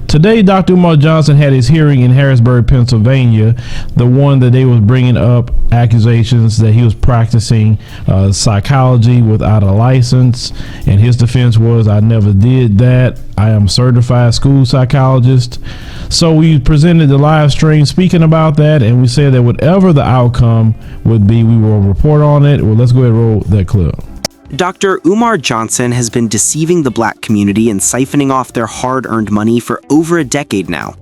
Today, Dr. Umar Johnson had his hearing in Harrisburg, Pennsylvania, the one that they was bringing up accusations that he was practicing psychology without a license, and his defense was, I never did that. I am a certified school psychologist. So we presented the live stream speaking about that, and we said that whatever the outcome would be, we will report on it. Well, let's go ahead and roll that clip. Dr. Umar Johnson has been deceiving the Black community and siphoning off their hard-earned money for over a decade now.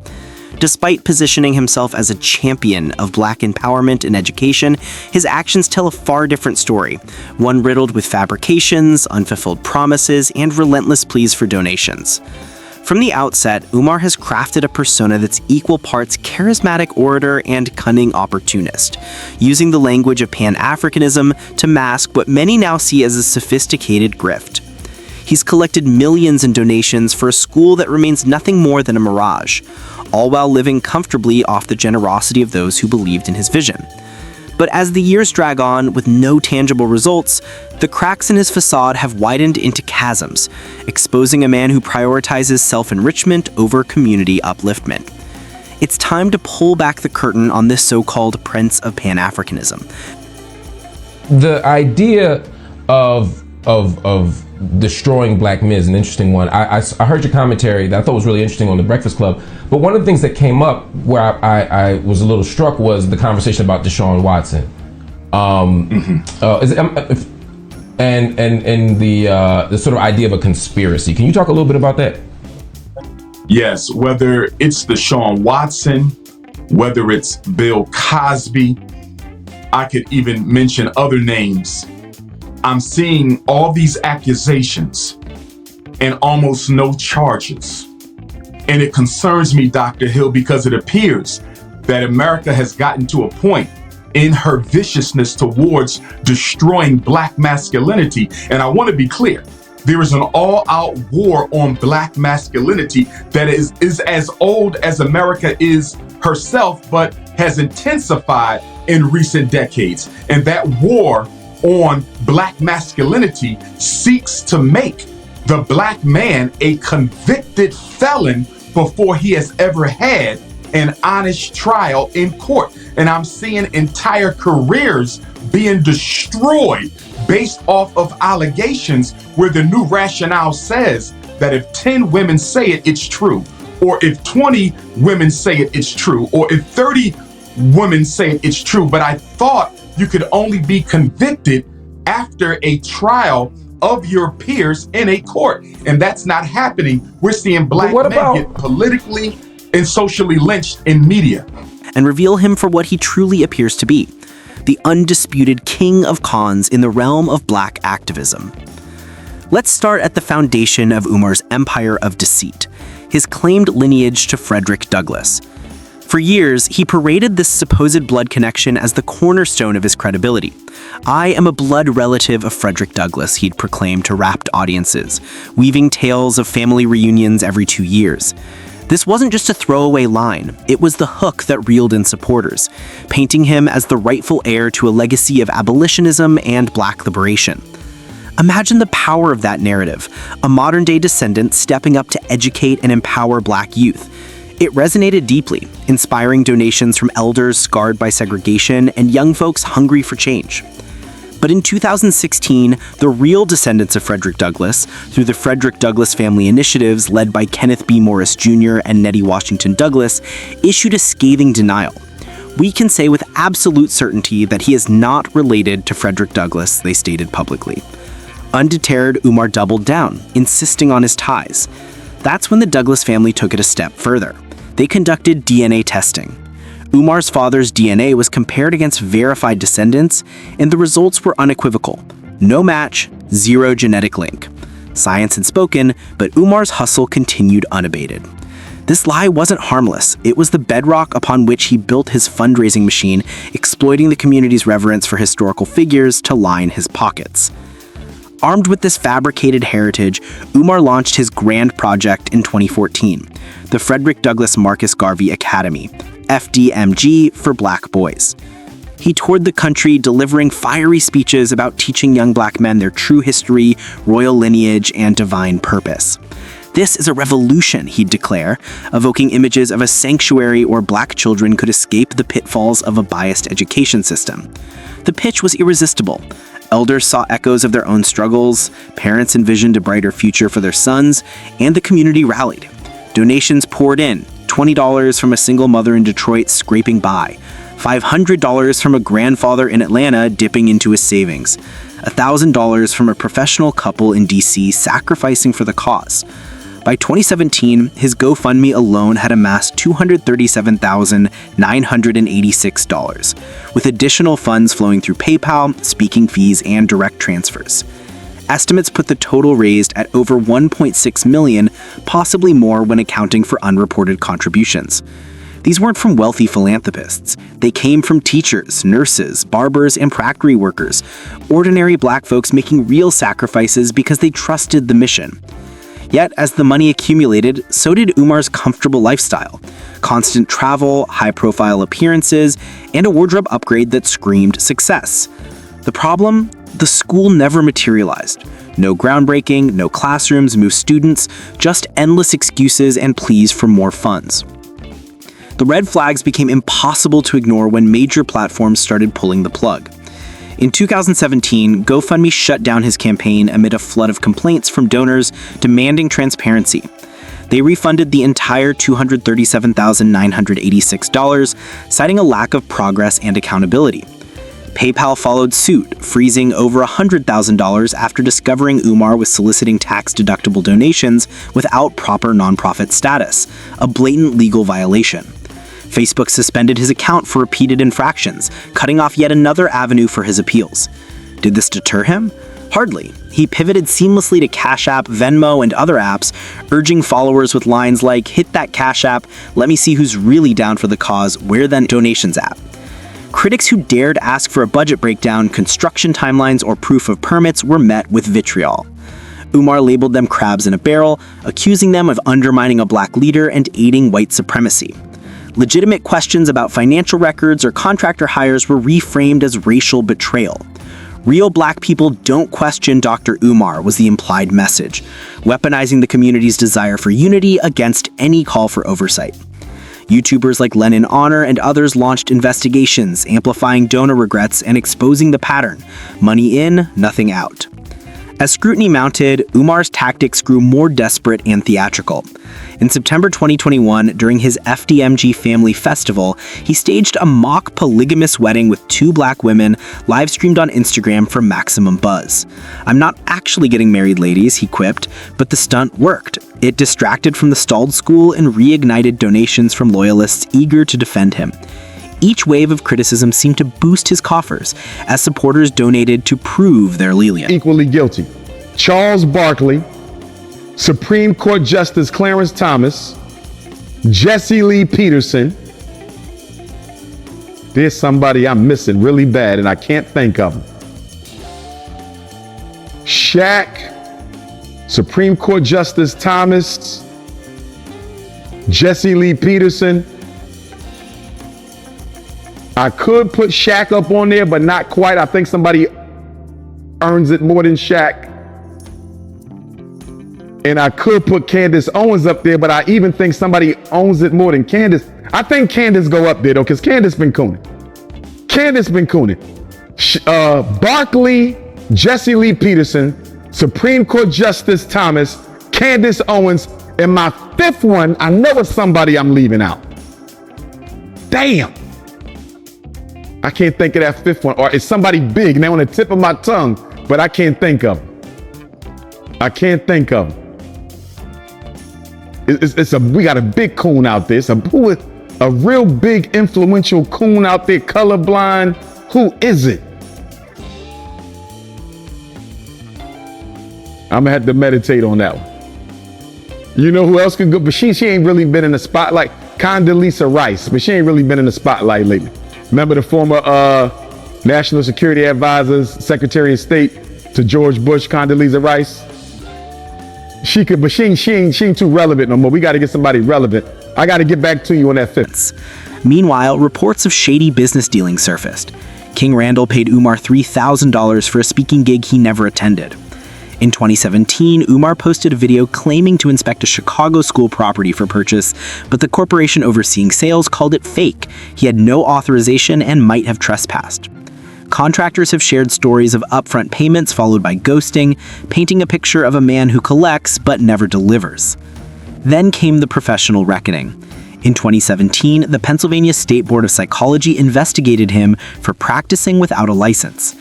Despite positioning himself as a champion of Black empowerment and education, his actions tell a far different story, one riddled with fabrications, unfulfilled promises, and relentless pleas for donations. From the outset, Umar has crafted a persona that's equal parts charismatic orator and cunning opportunist, using the language of Pan-Africanism to mask what many now see as a sophisticated grift. He's collected millions in donations for a school that remains nothing more than a mirage, all while living comfortably off the generosity of those who believed in his vision. But as the years drag on with no tangible results, the cracks in his facade have widened into chasms, exposing a man who prioritizes self-enrichment over community upliftment. It's time to pull back the curtain on this so-called Prince of Pan-Africanism. The idea of destroying Black men is an interesting one. I heard your commentary that I thought was really interesting on the Breakfast Club, but one of the things that came up where I was a little struck was the conversation about Deshaun Watson. And the sort of idea of a conspiracy. Can you talk a little bit about that? Yes, whether it's Deshaun Watson, whether it's Bill Cosby, I could even mention other names. I'm seeing all these accusations and almost no charges. And it concerns me, Dr. Hill, because it appears that America has gotten to a point in her viciousness towards destroying Black masculinity. And I want to be clear, there is an all-out war on Black masculinity that is as old as America is herself, but has intensified in recent decades. And that war on Black masculinity seeks to make the Black man a convicted felon before he has ever had an honest trial in court. And I'm seeing entire careers being destroyed based off of allegations where the new rationale says that if 10 women say it, it's true. Or if 20 women say it, it's true. Or if 30 women say it, it's true. But I thought you could only be convicted after a trial of your peers in a court. And that's not happening. We're seeing Black men get politically and socially lynched in media. And reveal him for what he truly appears to be, the undisputed king of cons in the realm of Black activism. Let's start at the foundation of Umar's empire of deceit, his claimed lineage to Frederick Douglass. For years, he paraded this supposed blood connection as the cornerstone of his credibility. I am a blood relative of Frederick Douglass, he'd proclaimed to rapt audiences, weaving tales of family reunions every 2 years. This wasn't just a throwaway line, it was the hook that reeled in supporters, painting him as the rightful heir to a legacy of abolitionism and Black liberation. Imagine the power of that narrative, a modern-day descendant stepping up to educate and empower Black youth. It resonated deeply, inspiring donations from elders scarred by segregation and young folks hungry for change. But in 2016, the real descendants of Frederick Douglass, through the Frederick Douglass Family Initiatives led by Kenneth B. Morris Jr. and Nettie Washington Douglass, issued a scathing denial. We can say with absolute certainty that he is not related to Frederick Douglass, they stated publicly. Undeterred, Umar doubled down, insisting on his ties. That's when the Douglass family took it a step further. They conducted DNA testing. Umar's father's DNA was compared against verified descendants, and the results were unequivocal. No match, zero genetic link. Science had spoken, but Umar's hustle continued unabated. This lie wasn't harmless. It was the bedrock upon which he built his fundraising machine, exploiting the community's reverence for historical figures to line his pockets. Armed with this fabricated heritage, Umar launched his grand project in 2014, the Frederick Douglass Marcus Garvey Academy, FDMG for Black boys. He toured the country delivering fiery speeches about teaching young Black men their true history, royal lineage, and divine purpose. This is a revolution, he'd declare, evoking images of a sanctuary where black children could escape the pitfalls of a biased education system. The pitch was irresistible. Elders saw echoes of their own struggles, parents envisioned a brighter future for their sons, and the community rallied. Donations poured in, $20 from a single mother in Detroit scraping by, $500 from a grandfather in Atlanta dipping into his savings, $1,000 from a professional couple in DC sacrificing for the cause. By 2017, his GoFundMe alone had amassed $237,986, with additional funds flowing through PayPal, speaking fees, and direct transfers. Estimates put the total raised at over $1.6 million, possibly more when accounting for unreported contributions. These weren't from wealthy philanthropists. They came from teachers, nurses, barbers, and factory workers, ordinary black folks making real sacrifices because they trusted the mission. Yet, as the money accumulated, so did Umar's comfortable lifestyle. Constant travel, high-profile appearances, and a wardrobe upgrade that screamed success. The problem? The school never materialized. No groundbreaking, no classrooms, move students, just endless excuses and pleas for more funds. The red flags became impossible to ignore when major platforms started pulling the plug. In 2017, GoFundMe shut down his campaign amid a flood of complaints from donors demanding transparency. They refunded the entire $237,986, citing a lack of progress and accountability. PayPal followed suit, freezing over $100,000 after discovering Umar was soliciting tax-deductible donations without proper nonprofit status, a blatant legal violation. Facebook suspended his account for repeated infractions, cutting off yet another avenue for his appeals. Did this deter him? Hardly. He pivoted seamlessly to Cash App, Venmo, and other apps, urging followers with lines like, "Hit that Cash App, let me see who's really down for the cause, where that donations at?" Critics who dared ask for a budget breakdown, construction timelines, or proof of permits were met with vitriol. Umar labeled them crabs in a barrel, accusing them of undermining a black leader and aiding white supremacy. Legitimate questions about financial records or contractor hires were reframed as racial betrayal. Real black people don't question Dr. Umar, was the implied message, weaponizing the community's desire for unity against any call for oversight. YouTubers like Lennon Honor and others launched investigations, amplifying donor regrets and exposing the pattern: money in, nothing out. As scrutiny mounted, Umar's tactics grew more desperate and theatrical. In September 2021, during his FDMG family festival, he staged a mock polygamous wedding with 2 black women, live-streamed on Instagram for maximum buzz. "I'm not actually getting married, ladies," he quipped, but the stunt worked. It distracted from the stalled school and reignited donations from loyalists eager to defend him. Each wave of criticism seemed to boost his coffers as supporters donated to prove their allegiance. Equally guilty: Charles Barkley, Supreme Court Justice Clarence Thomas, Jesse Lee Peterson. There's somebody I'm missing really bad and I can't think of him. Shaq, Supreme Court Justice Thomas, Jesse Lee Peterson. I could put Shaq up on there, but not quite. I think somebody earns it more than Shaq. And I could put Candace Owens up there, but I even think somebody owns it more than Candace. I think Candace go up there though, because Candace been cooning. Barkley, Jesse Lee Peterson, Supreme Court Justice Thomas, Candace Owens, and my 5th one, I know it's somebody I'm leaving out. Damn. I can't think of that 5th one, or it's somebody big and they're on the tip of my tongue, but I can't think of them. We got a big coon out there. It's a real big influential coon out there, colorblind. Who is it? I'm gonna have to meditate on that one. You know who else could go? But she ain't really been in the spotlight. Condoleezza Rice, but she ain't really been in the spotlight lately. Remember the former National Security Advisor's Secretary of State to George Bush, Condoleezza Rice? She could, but she ain't too relevant no more. We got to get somebody relevant. I got to get back to you on that 5th. Meanwhile, reports of shady business dealings surfaced. King Randall paid Umar $3,000 for a speaking gig he never attended. In 2017, Umar posted a video claiming to inspect a Chicago school property for purchase, but the corporation overseeing sales called it fake. He had no authorization and might have trespassed. Contractors have shared stories of upfront payments followed by ghosting, painting a picture of a man who collects but never delivers. Then came the professional reckoning. In 2017, the Pennsylvania State Board of Psychology investigated him for practicing without a license.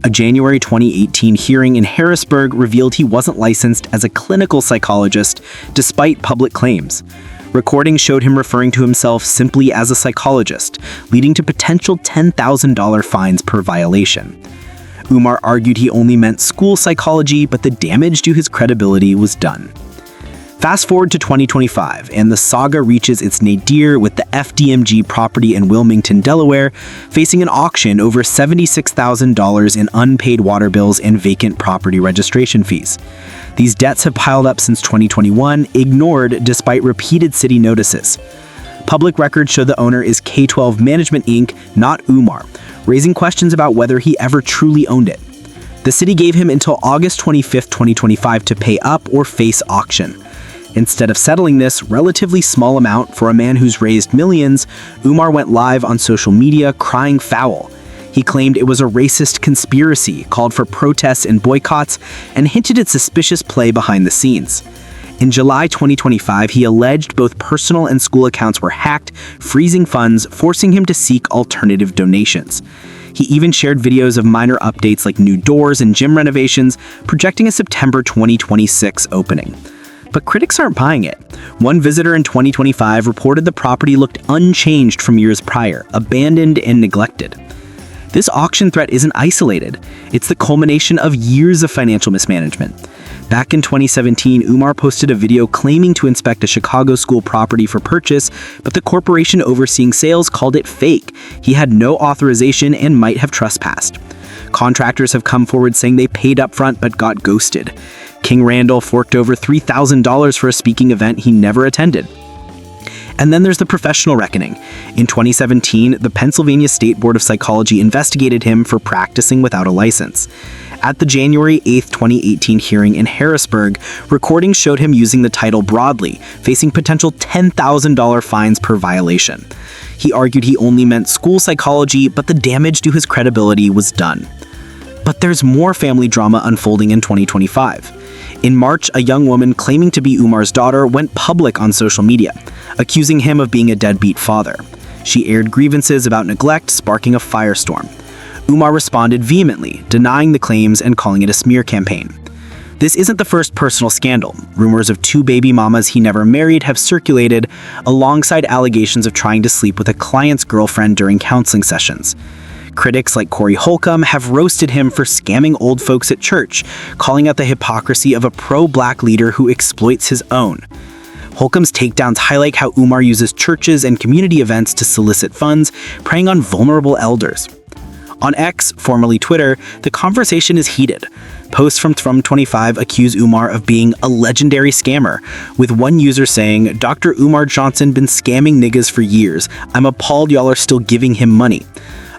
A January 2018 hearing in Harrisburg revealed he wasn't licensed as a clinical psychologist despite public claims. Recordings showed him referring to himself simply as a psychologist, leading to potential $10,000 fines per violation. Umar argued he only meant school psychology, but the damage to his credibility was done. Fast forward to 2025, and the saga reaches its nadir with the FDMG property in Wilmington, Delaware, facing an auction over $76,000 in unpaid water bills and vacant property registration fees. These debts have piled up since 2021, ignored despite repeated city notices. Public records show the owner is K-12 Management Inc., not Umar, raising questions about whether he ever truly owned it. The city gave him until August 25, 2025 to pay up or face auction. Instead of settling this relatively small amount for a man who's raised millions, Umar went live on social media crying foul. He claimed it was a racist conspiracy, called for protests and boycotts, and hinted at suspicious play behind the scenes. In July 2025, he alleged both personal and school accounts were hacked, freezing funds, forcing him to seek alternative donations. He even shared videos of minor updates like new doors and gym renovations, projecting a September 2026 opening. But critics aren't buying it. One visitor in 2025 reported the property looked unchanged from years prior, abandoned and neglected. This auction threat isn't isolated. It's the culmination of years of financial mismanagement. Back in 2017, Umar posted a video claiming to inspect a Chicago school property for purchase, but the corporation overseeing sales called it fake. He had no authorization and might have trespassed. Contractors have come forward saying they paid up front but got ghosted. King Randall forked over $3,000 for a speaking event he never attended. And then there's the professional reckoning. In 2017, the Pennsylvania State Board of Psychology investigated him for practicing without a license. At the January 8, 2018 hearing in Harrisburg, recordings showed him using the title broadly, facing potential $10,000 fines per violation. He argued he only meant school psychology, but the damage to his credibility was done. But there's more family drama unfolding in 2025. In March, a young woman claiming to be Umar's daughter went public on social media, accusing him of being a deadbeat father. She aired grievances about neglect, sparking a firestorm. Umar responded vehemently, denying the claims and calling it a smear campaign. This isn't the first personal scandal. Rumors of 2 baby mamas he never married have circulated, alongside allegations of trying to sleep with a client's girlfriend during counseling sessions. Critics like Corey Holcomb have roasted him for scamming old folks at church, calling out the hypocrisy of a pro-black leader who exploits his own. Holcomb's takedowns highlight how Umar uses churches and community events to solicit funds, preying on vulnerable elders. On X, formerly Twitter, the conversation is heated. Posts from 25 accuse Umar of being a legendary scammer, with one user saying, "Dr. Umar Johnson been scamming niggas for years. I'm appalled y'all are still giving him money."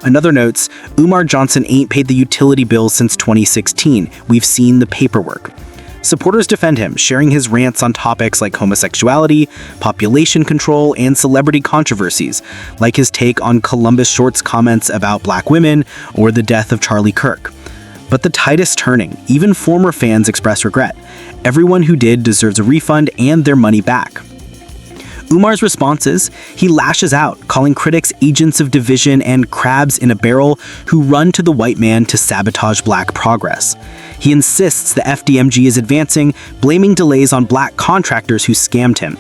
Another notes, Umar Johnson ain't paid the utility bills since 2016. We've seen the paperwork. Supporters defend him, sharing his rants on topics like homosexuality, population control, and celebrity controversies, like his take on Columbus Short's comments about black women or the death of Charlie Kirk. But the tide is turning. Even former fans express regret. Everyone who did deserves a refund and their money back. Umar's responses, he lashes out, calling critics agents of division and crabs in a barrel who run to the white man to sabotage black progress. He insists the FDMG is advancing, blaming delays on black contractors who scammed him.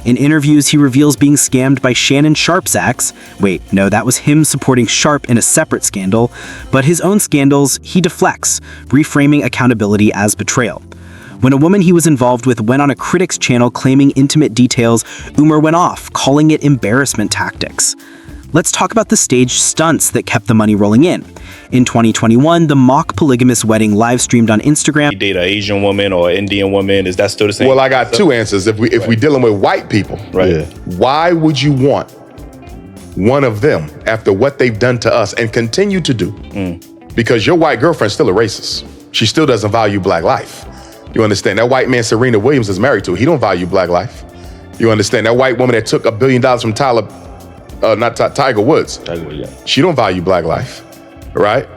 In interviews, he reveals being scammed by Shannon Sharp's ex. Wait, no, that was him supporting Sharp in a separate scandal. But his own scandals, he deflects, reframing accountability as betrayal. When a woman he was involved with went on a critic's channel claiming intimate details, Umar went off, calling it embarrassment tactics. Let's talk about the staged stunts that kept the money rolling in. In 2021, the mock polygamous wedding live streamed on Instagram. You date an Asian woman or Indian woman, is that still the same? Well, I got 2 answers. If we dealing with white people, Right. Why would you want one of them after what they've done to us and continue to do? Because your white girlfriend's still a racist. She still doesn't value black life. You understand? That white man Serena Williams is married to, he don't value black life. You understand? That white woman that took $1 billion from Tiger Woods. She don't value black life, right?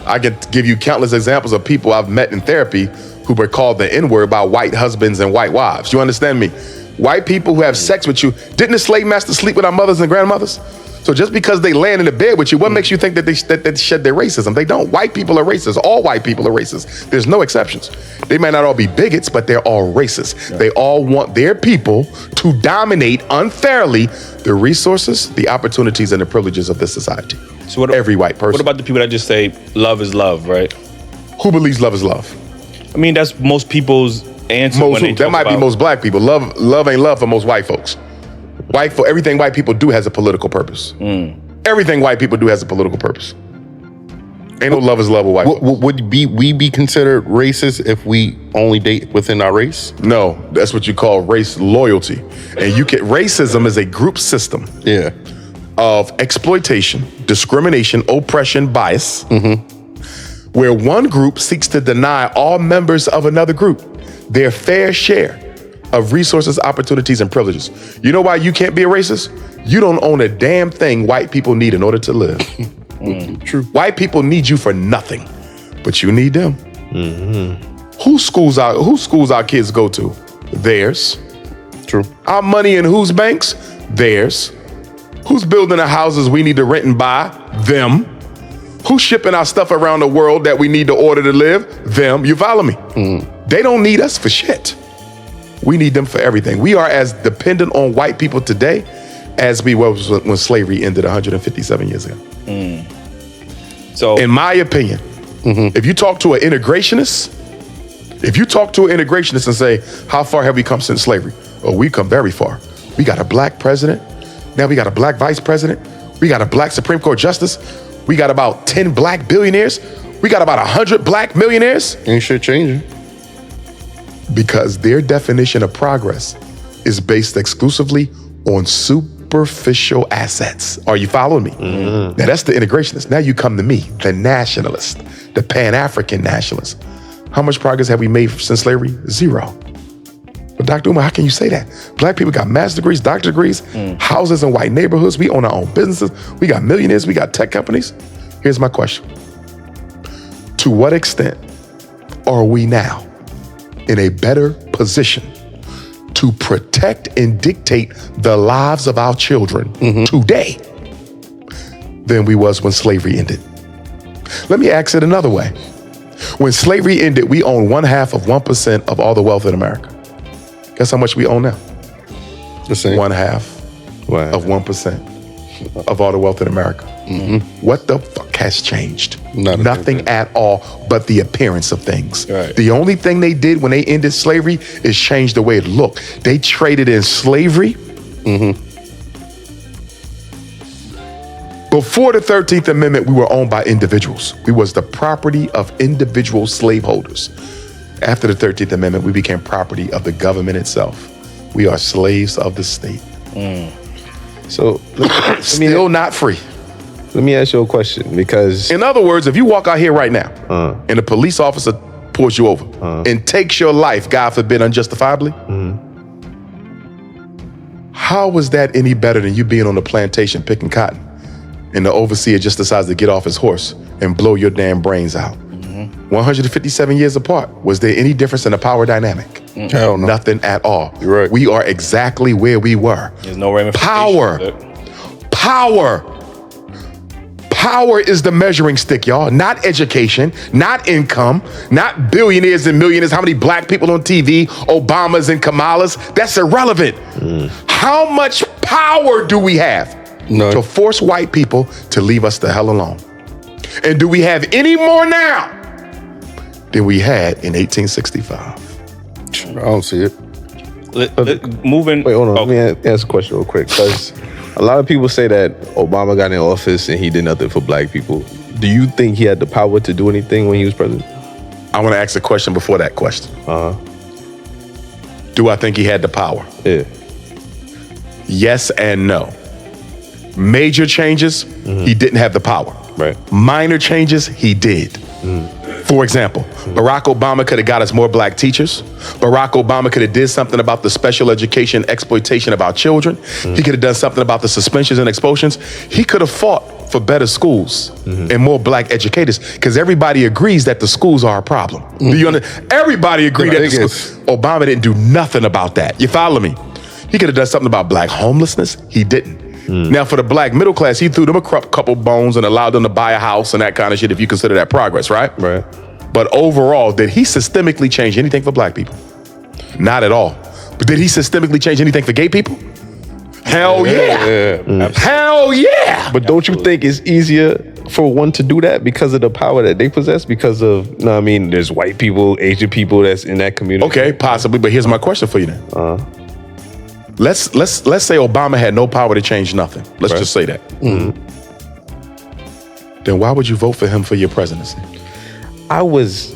I could give you countless examples of people I've met in therapy who were called the N-word by white husbands and white wives. You understand me? White people who have sex with you, didn't the slave master sleep with our mothers and grandmothers? So just because they land in the bed with you, what makes you think that they shed their racism? They don't. White people are racist. All white people are racist. There's no exceptions. They might not all be bigots, but they're all racist. Yeah. They all want their people to dominate unfairly the resources, the opportunities, and the privileges of this society. So every white person. What about the people that just say love is love, right? Who believes love is love? I mean, that's most people's answer. That might be most black people. Love ain't love for most white folks. Everything white people do has a political purpose. Everything white people do has a political purpose. Ain't no love is love with white folks. Would we be considered racist if we only date within our race? No, that's what you call race loyalty. And racism is a group system of exploitation, discrimination, oppression, bias, where one group seeks to deny all members of another group their fair share of resources, opportunities, and privileges. You know why you can't be a racist? You don't own a damn thing white people need in order to live. True. White people need you for nothing, but you need them. Whose schools our kids go to? Theirs. True. Our money in whose banks? Theirs. Who's building the houses we need to rent and buy? Them. Who's shipping our stuff around the world that we need to order to live? Them. You follow me? They don't need us for shit. We need them for everything. We are as dependent on white people today as we was when slavery ended 157 years ago. So, in my opinion, if you talk to an integrationist, and say, how far have we come since slavery? Oh, we've come very far. We got a black president. Now we got a black vice president. We got a black Supreme Court justice. We got about 10 black billionaires. We got about 100 black millionaires. Ain't shit changing. Because their definition of progress is based exclusively on superficial assets. Are you following me? Now that's the integrationist. Now you come to me, the nationalist, the Pan-African nationalist. How much progress have we made since slavery? Zero. But Dr. Umar, how can you say that? Black people got master's degrees, doctorate degrees, houses in white neighborhoods. We own our own businesses. We got millionaires. We got tech companies. Here's my question. To what extent are we now in a better position to protect and dictate the lives of our children today than we was when slavery ended? Let me ask it another way. When slavery ended, we owned 0.5% of all the wealth in America. Guess how much we own now? The same. 0.5 of 1% of all the wealth in America. What the fuck has changed? Nothing at all but the appearance of things. Right. The only thing they did when they ended slavery is change the way it looked. They traded in slavery. Before the 13th Amendment, we were owned by individuals. We was the property of individual slaveholders. After the 13th Amendment, we became property of the government itself. We are slaves of the state. So still not free. Let me ask you a question, because in other words, if you walk out here right now and a police officer pulls you over and takes your life, God forbid, unjustifiably, how was that any better than you being on the plantation picking cotton and the overseer just decides to get off his horse and blow your damn brains out? 157 years apart. Was there any difference in the power dynamic? Hell no. Nothing at all. You're right. We are exactly where we were. There's no ramifications. Power is the measuring stick, y'all. Not education, not income, not billionaires and millionaires. How many black people on TV, Obamas and Kamalas? That's irrelevant. How much power do we have to force white people to leave us the hell alone? And do we have any more now than we had in 1865? I don't see it. Moving. Wait, hold on. Let me ask a question real quick, because a lot of people say that Obama got in office and he did nothing for black people. Do you think he had the power to do anything when he was president? I want to ask a question before that question. Do I think he had the power? Yeah. Yes and no. Major changes, he didn't have the power. Right. Minor changes, he did. For example, Barack Obama could have got us more black teachers. Barack Obama could have did something about the special education exploitation of our children. He could have done something about the suspensions and expulsions. He could have fought for better schools and more black educators, because everybody agrees that the schools are a problem. Do you understand? Everybody agreed that the schools. Obama didn't do nothing about that. You follow me? He could have done something about black homelessness. He didn't. Now, for the black middle class, he threw them a couple bones and allowed them to buy a house and that kind of shit, if you consider that progress, right? Right. But overall, did he systemically change anything for black people? Not at all. But did he systemically change anything for gay people? Hell yeah. Hell yeah. But don't you think it's easier for one to do that because of the power that they possess? Because of, no, I mean, there's white people, Asian people that's in that community. Okay, possibly. But here's my question for you then. Let's say Obama had no power to change nothing. Let's just say that. Then why would you vote for him for your presidency? I was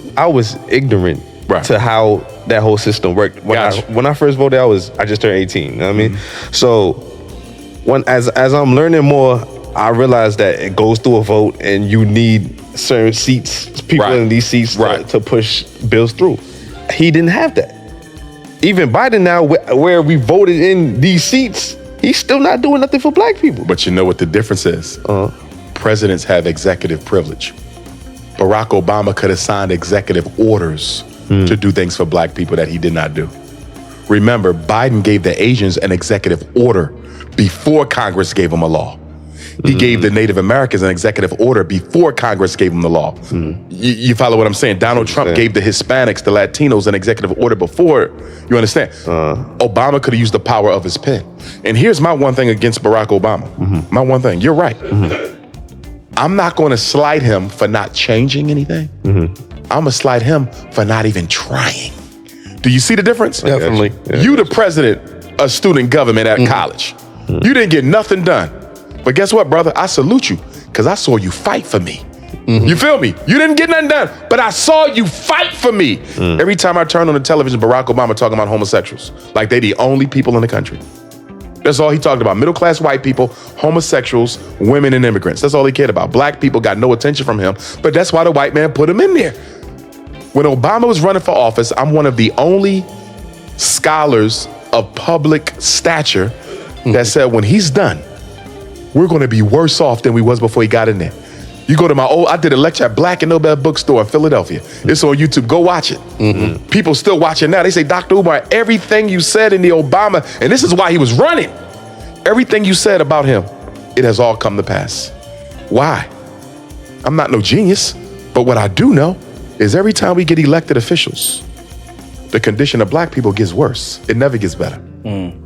ignorant to how that whole system worked. When I first voted, I just turned 18. You know what I mean? So as I'm learning more, I realized that it goes through a vote and you need certain seats, people in these seats to push bills through. He didn't have that. Even Biden now, where we voted in these seats, he's still not doing nothing for black people. But you know what the difference is? Presidents have executive privilege. Barack Obama could have signed executive orders to do things for black people that he did not do. Remember, Biden gave the Asians an executive order before Congress gave them a law. He gave the Native Americans an executive order before Congress gave them the law. You follow what I'm saying? Donald Trump gave the Hispanics, the Latinos, an executive order before. You understand? Obama could have used the power of his pen. And here's my one thing against Barack Obama. My one thing. You're right. I'm not going to slight him for not changing anything. I'm going to slight him for not even trying. Do you see the difference? Definitely. You the president of student government at college. You didn't get nothing done. But guess what, brother? I salute you, because I saw you fight for me. You feel me? You didn't get nothing done, but I saw you fight for me. Every time I turn on the television, Barack Obama talking about homosexuals, like they the only people in the country. That's all he talked about. Middle-class white people, homosexuals, women, and immigrants. That's all he cared about. Black people got no attention from him, but that's why the white man put him in there. When Obama was running for office, I'm one of the only scholars of public stature that said when he's done, we're going to be worse off than we was before he got in there. You go to I did a lecture at Black and Nobel bookstore in Philadelphia. It's on YouTube. Go watch it. People still watching now. They say, Dr. Umar, everything you said in the Obama, and this is why he was running, everything you said about him, it has all come to pass. Why? I'm not no genius, but what I do know is every time we get elected officials, the condition of black people gets worse. It never gets better.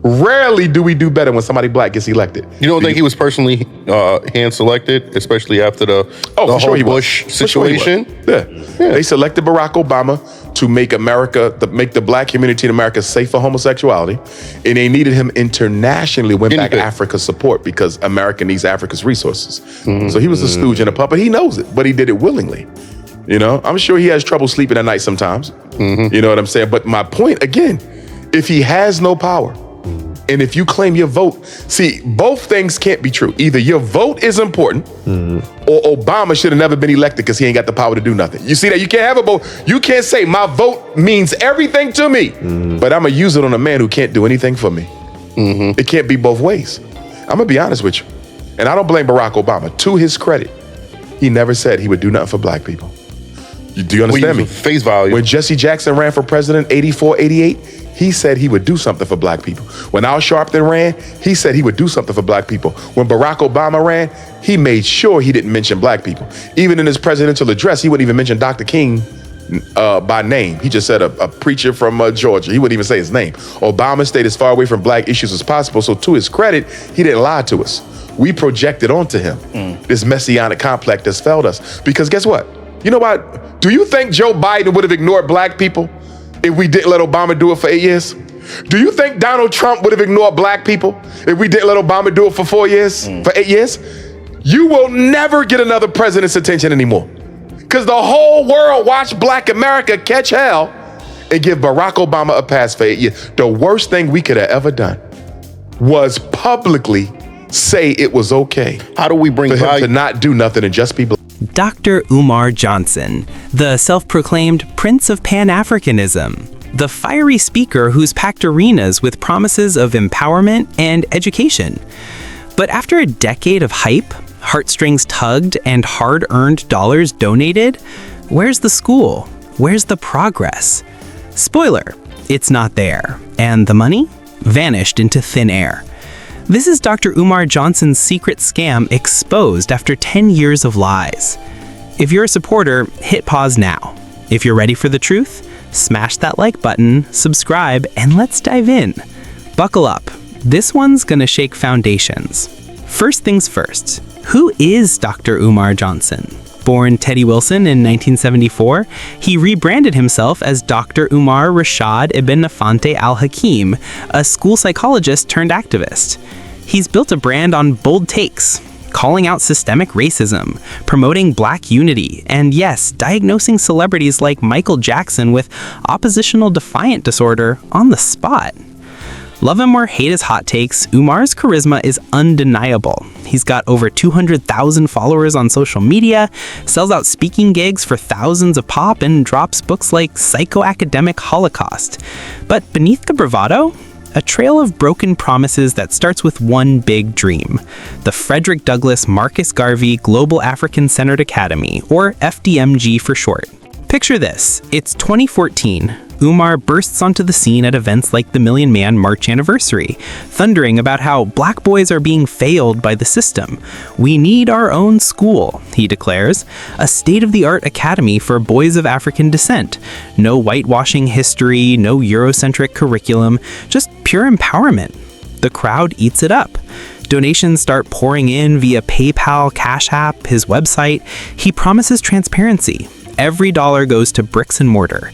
Rarely do we do better when somebody black gets elected. You don't think he was personally hand-selected, especially after the whole Bush situation? Yeah. They selected Barack Obama to make make the black community in America safe for homosexuality, and they needed him internationally win back Africa's support because America needs Africa's resources. So he was a stooge and a puppet. He knows it, but he did it willingly. You know, I'm sure he has trouble sleeping at night sometimes. You know what I'm saying? But my point, again, if he has no power, and if you claim your vote, see, both things can't be true. Either your vote is important, or Obama should have never been elected because he ain't got the power to do nothing. You see that? You can't have a vote. You can't say my vote means everything to me, but I'm gonna use it on a man who can't do anything for me. It can't be both ways. I'm gonna be honest with you, and I don't blame Barack Obama. To his credit, he never said he would do nothing for black people. Do you understand me? Face value. When Jesse Jackson ran for president, 84, 88, he said he would do something for black people. When Al Sharpton ran, he said he would do something for black people. When Barack Obama ran, he made sure he didn't mention black people. Even in his presidential address, he wouldn't even mention Dr. King by name. He just said a preacher from Georgia. He wouldn't even say his name. Obama stayed as far away from black issues as possible. So to his credit, he didn't lie to us. We projected onto him this messianic complex that's failed us. Because guess what? You know what? Do you think Joe Biden would have ignored black people if we didn't let Obama do it for 8 years? Do you think Donald Trump would have ignored black people if we didn't let Obama do it for 4 years, for 8 years? You will never get another president's attention anymore. Because the whole world watched black America catch hell and give Barack Obama a pass for 8 years. The worst thing we could have ever done was publicly say it was okay How do we bring for him value to not do nothing and just be black. Dr. Umar Johnson, the self-proclaimed Prince of Pan-Africanism, the fiery speaker who's packed arenas with promises of empowerment and education. But after a decade of hype, heartstrings tugged, and hard-earned dollars donated, where's the school? Where's the progress? Spoiler, it's not there. And the money? Vanished into thin air. This is Dr. Umar Johnson's secret scam exposed after 10 years of lies. If you're a supporter, hit pause now. If you're ready for the truth, smash that like button, subscribe, and let's dive in. Buckle up. This one's gonna shake foundations. First things first, who is Dr. Umar Johnson? Born Teddy Wilson in 1974, he rebranded himself as Dr. Umar Rashad Ibn Nafante Al-Hakim, a school psychologist turned activist. He's built a brand on bold takes, calling out systemic racism, promoting Black unity, and yes, diagnosing celebrities like Michael Jackson with oppositional defiant disorder on the spot. Love him or hate his hot takes, Umar's charisma is undeniable. He's got over 200,000 followers on social media, sells out speaking gigs for thousands of pop, and drops books like Psychoacademic Holocaust. But beneath the bravado, a trail of broken promises that starts with one big dream: the Frederick Douglass Marcus Garvey Global African Centered Academy, or FDMG for short. Picture this, it's 2014. Umar bursts onto the scene at events like the Million Man March anniversary, thundering about how Black boys are being failed by the system. We need our own school, he declares, a state-of-the-art academy for boys of African descent. No whitewashing history, no Eurocentric curriculum, just pure empowerment. The crowd eats it up. Donations start pouring in via PayPal, Cash App, his website. He promises transparency. Every dollar goes to bricks and mortar.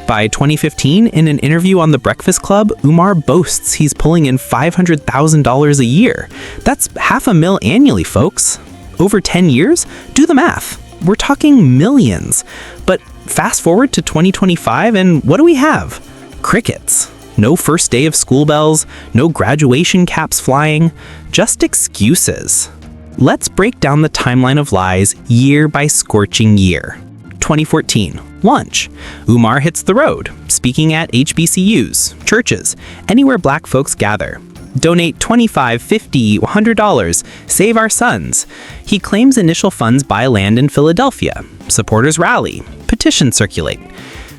By 2015, in an interview on The Breakfast Club, Umar boasts he's pulling in $500,000 a year. That's $500,000 annually, folks. Over 10 years? Do the math. We're talking millions. But fast forward to 2025, and what do we have? Crickets. No first day of school bells, no graduation caps flying, just excuses. Let's break down the timeline of lies year by scorching year. 2014, launch. Umar hits the road, speaking at HBCUs, churches, anywhere Black folks gather. Donate $25, $50, $100, save our sons. He claims initial funds buy land in Philadelphia. Supporters rally, petitions circulate.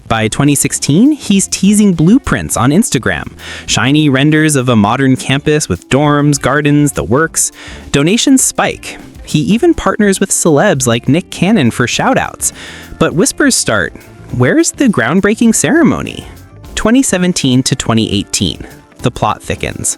By 2016, he's teasing blueprints on Instagram, shiny renders of a modern campus with dorms, gardens, the works. Donations spike. He even partners with celebs like Nick Cannon for shoutouts. But whispers start. Where's the groundbreaking ceremony? 2017 to 2018. The plot thickens.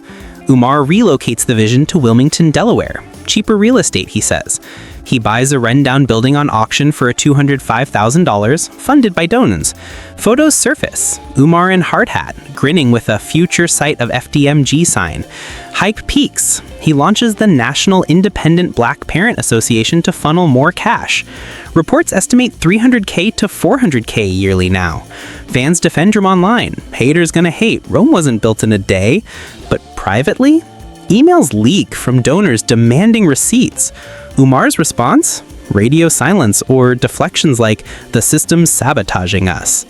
Umar relocates the vision to Wilmington, Delaware. Cheaper real estate, he says. He buys a rundown building on auction for $205,000, funded by donors. Photos surface. Umar in hard hat, grinning with a future site of FDMG sign. Hype peaks. He launches the National Independent Black Parent Association to funnel more cash. Reports estimate $300K to $400K yearly now. Fans defend him online. Haters gonna hate. Rome wasn't built in a day. But privately? Emails leak from donors demanding receipts. Umar's response? Radio silence or deflections like, the system's sabotaging us.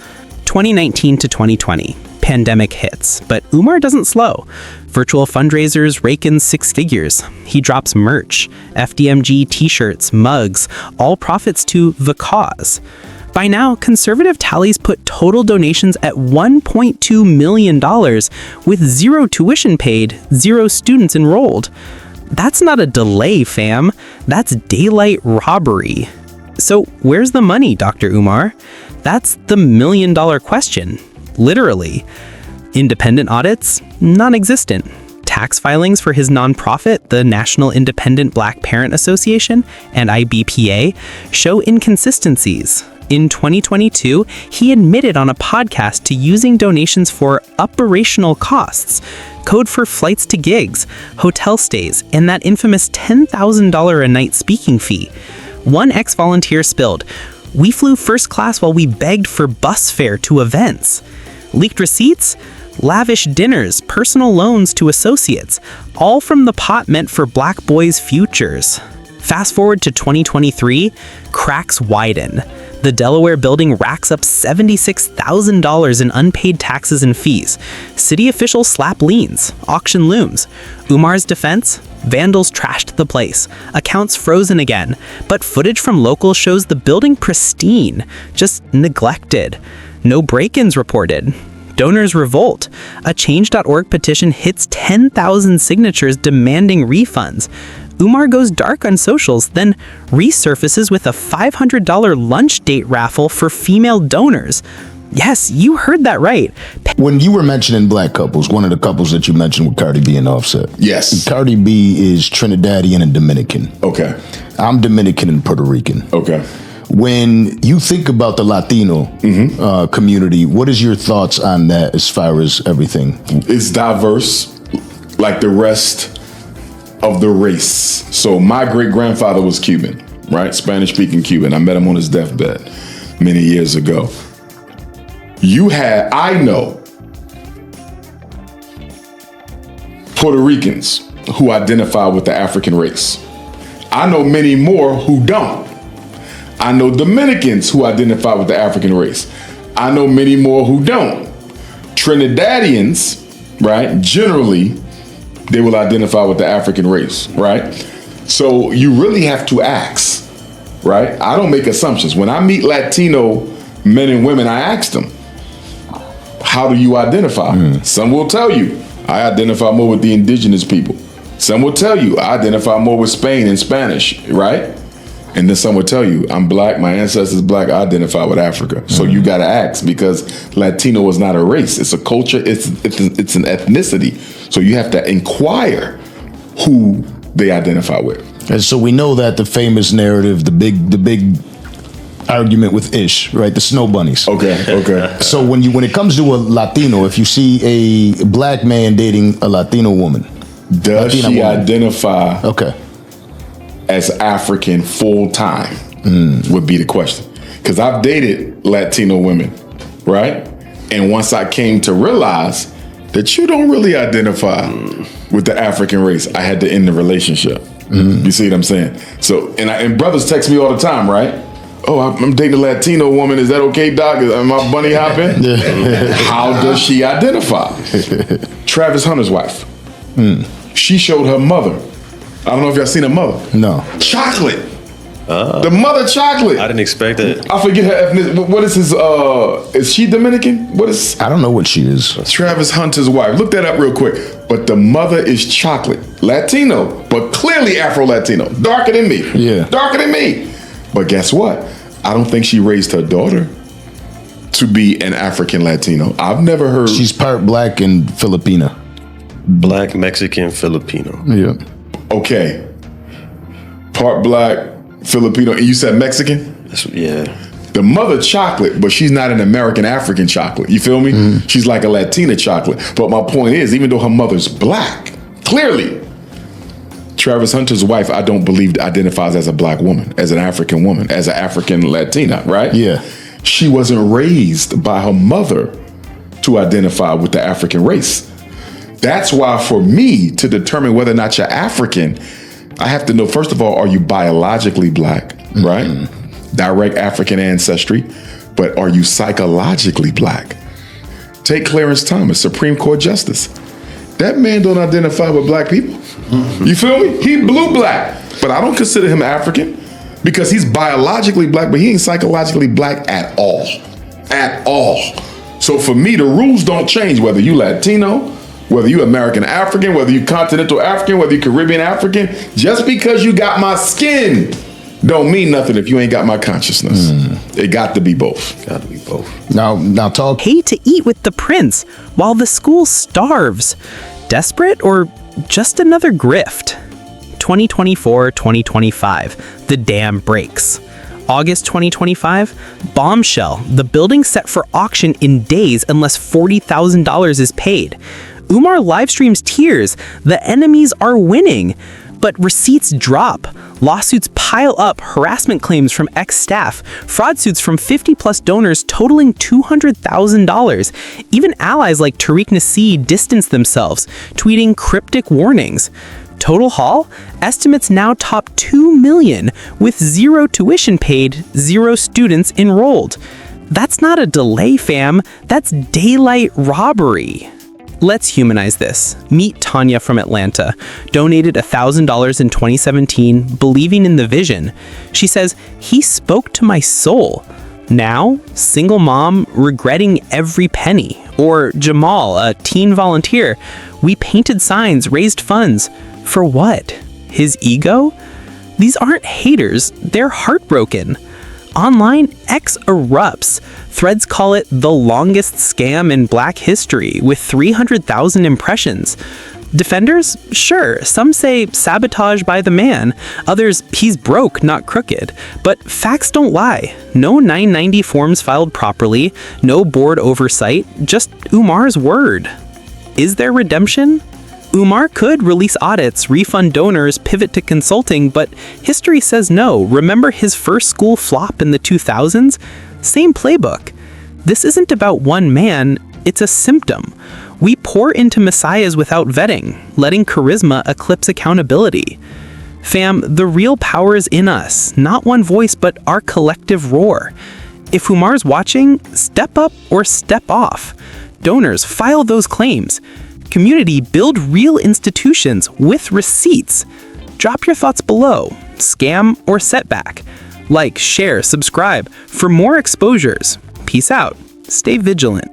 2019 to 2020. Pandemic hits, but Umar doesn't slow. Virtual fundraisers rake in six figures. He drops merch, FDMG t-shirts, mugs, all profits to the cause. By now, conservative tallies put total donations at $1.2 million, with zero tuition paid, zero students enrolled. That's not a delay, fam. That's daylight robbery. So where's the money, Dr. Umar? That's the million-dollar question. Literally. Independent audits? Non-existent. Tax filings for his nonprofit, the National Independent Black Parent Association, and IBPA, show inconsistencies. In 2022, he admitted on a podcast to using donations for operational costs, code for flights to gigs, hotel stays, and that infamous $10,000 a night speaking fee. One ex-volunteer spilled, "We flew first class while we begged for bus fare to events." Leaked receipts? Lavish dinners, personal loans to associates, all from the pot meant for Black boys' futures. Fast forward to 2023, cracks widen. The Delaware building racks up $76,000 in unpaid taxes and fees. City officials slap liens. Auction looms. Umar's defense? Vandals trashed the place. Accounts frozen again. But footage from locals shows the building pristine, just neglected. No break-ins reported. Donors revolt. A Change.org petition hits 10,000 signatures demanding refunds. Umar goes dark on socials, then resurfaces with a $500 lunch date raffle for female donors. Yes, you heard that right. When you were mentioning black couples, one of the couples that you mentioned with Cardi B and Offset. Yes. Cardi B is Trinidadian and Dominican. Okay. I'm Dominican and Puerto Rican. Okay. When you think about the Latino community, what is your thoughts on that as far as everything? It's diverse, like the rest of the race. So my great-grandfather was Cuban, right? Spanish-speaking Cuban. I met him on his deathbed many years ago. I know Puerto Ricans who identify with the African race. I know many more who don't. I know Dominicans who identify with the African race. I know many more who don't. Trinidadians, right, generally, they will identify with the African race, right? So you really have to ask, right? I don't make assumptions. When I meet Latino men and women, I ask them, how do you identify? Some will tell you, I identify more with the indigenous people. Some will tell you, I identify more with Spain and Spanish, right? And then some will tell you, I'm black, my ancestors black, I identify with Africa. So you gotta ask, because Latino is not a race, it's a culture, it's an ethnicity. So you have to inquire who they identify with. And so we know that the famous narrative, the big argument with Ish, right? The snow bunnies. Okay. So when it comes to a Latino, if you see a black man dating a Latino woman, does she identify as African full time would be the question. Because I've dated Latino women, right? And once I came to realize that you don't really identify with the African race, I had to end the relationship. You see what I'm saying? So, and brothers text me all the time, right? Oh, I'm dating a Latino woman. Is that okay, Doc? Am I bunny hopping? How does she identify? Travis Hunter's wife. She showed her mother. I don't know if y'all seen her mother. No. Chocolate. The mother chocolate. I didn't expect that. I forget her ethnicity. What is his, is she Dominican? What is? I don't know what she is. Travis Hunter's wife. Look that up real quick. But the mother is chocolate. Latino, but clearly Afro-Latino. Darker than me. Yeah. Darker than me. But guess what? I don't think she raised her daughter to be an African Latino. I've never heard. She's part black and Filipina. Black, Mexican, Filipino. Yeah. Okay. Part black, Filipino, and you said Mexican? Yeah. The mother chocolate, but she's not an American African chocolate. You feel me? She's like a Latina chocolate. But my point is, even though her mother's black, clearly, Travis Hunter's wife, I don't believe identifies as a black woman, as an African woman, as an African Latina, right? Yeah. She wasn't raised by her mother to identify with the African race. That's why for me to determine whether or not you're African, I have to know, first of all, are you biologically black, right? Direct African ancestry, but are you psychologically black? Take Clarence Thomas, Supreme Court Justice. That man don't identify with black people. You feel me? He blue black, but I don't consider him African because he's biologically black, but he ain't psychologically black at all. At all. So for me, the rules don't change whether you Latino, whether you American African, whether you continental African, whether you Caribbean African. Just because you got my skin don't mean nothing if you ain't got my consciousness. It got to be both. Got to be both. Now talk. Pay to eat with the prince while the school starves. Desperate or just another grift? 2024-2025, the dam breaks. August 2025, bombshell, the building set for auction in days unless $40,000 is paid. Umar livestreams tears, the enemies are winning. But receipts drop. Lawsuits pile up, harassment claims from ex-staff, fraud suits from 50-plus donors totaling $200,000. Even allies like Tariq Nassi distance themselves, tweeting cryptic warnings. Total haul? Estimates now top 2 million, with 0 tuition paid, 0 students enrolled. That's not a delay, fam. That's daylight robbery. Let's humanize this. Meet Tanya from Atlanta. Donated $1,000 in 2017, believing in the vision. She says, "He spoke to my soul." Now, single mom, regretting every penny. Or Jamal, a teen volunteer. "We painted signs, raised funds." For what? His ego? These aren't haters, they're heartbroken. Online, X erupts. Threads call it the longest scam in Black history, with 300,000 impressions. Defenders? Sure, some say sabotage by the man. Others, he's broke, not crooked. But facts don't lie. No 990 forms filed properly, no board oversight, just Umar's word. Is there redemption? Umar could release audits, refund donors, pivot to consulting, but history says no. Remember his first school flop in the 2000s? Same playbook. This isn't about one man, it's a symptom. We pour into messiahs without vetting, letting charisma eclipse accountability. Fam, the real power is in us, not one voice, but our collective roar. If Umar's watching, step up or step off. Donors, file those claims. Community, build real institutions with receipts. Drop your thoughts below, scam or setback. Like, share, subscribe for more exposures. Peace out. Stay vigilant.